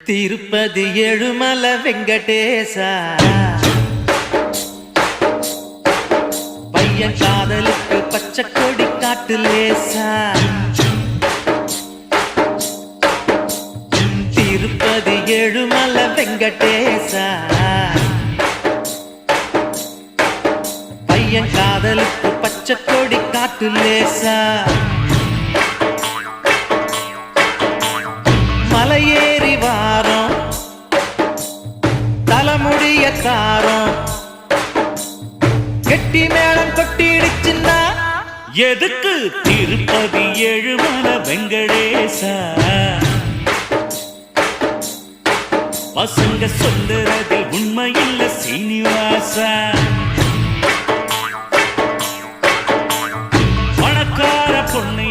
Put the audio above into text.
திருப்பதி ஏழுமலை வெங்கடேசா, பையன் காதலுக்கு பச்சை கொடி காட்டு லேசா. திருப்பதி ஏழுமலை வெங்கடேசா, பையன் காதலுக்கு பச்சை கொடி காட்டு லேசா. மலையேறி வாரம் தலைமுடிய காரம் கெட்டி மேளம் கொட்டிடுச்சுன்னா எதுக்கு திருப்பதி ஏழுமலை வெங்கடேசா. பசங்க சொல்லுறது உண்மையில்ல சீனிவாசா. பணக்கார பொண்ணு